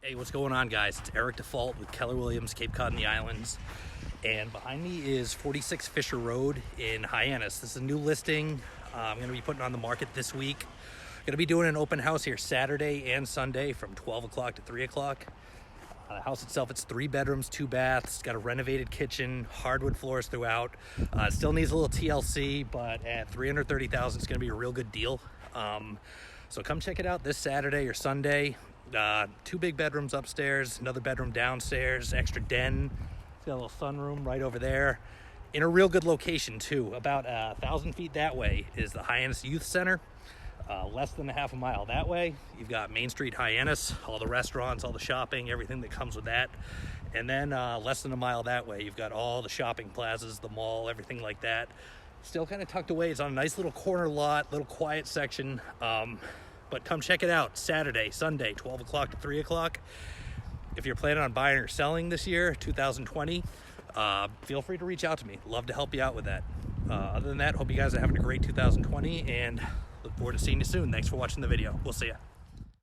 Hey, what's going on, guys? It's Eric Dufault with Keller Williams, Cape Cod and the Islands. And behind me is 46 Fisher Road in Hyannis. This is a new listing. I'm going to be putting on the market this week. Going to be doing an open house here Saturday and Sunday from 12 o'clock to 3 o'clock. The house itself, it's 3 bedrooms, 2 baths. It's got a renovated kitchen, hardwood floors throughout. It still needs a little TLC, but at $330,000, it's going to be a real good deal. So come check it out this Saturday or Sunday. 2 big bedrooms upstairs, another bedroom downstairs, extra den. It's got a little sunroom right over there. In a real good location too. About 1,000 feet that way is the Hyannis Youth Center. Less than a half a mile that way, you've got Main Street Hyannis, all the restaurants, all the shopping, everything that comes with that. And then less than a mile that way, you've got all the shopping plazas, the mall, everything like that. Still kind of tucked away. It's on a nice little corner lot, little quiet section. But come check it out Saturday, Sunday, 12 o'clock to 3 o'clock. If you're planning on buying or selling this year, 2020, feel free to reach out to me. Love to help you out with that. Other than that, hope you guys are having a great 2020 and look forward to seeing you soon. Thanks for watching the video. We'll see ya.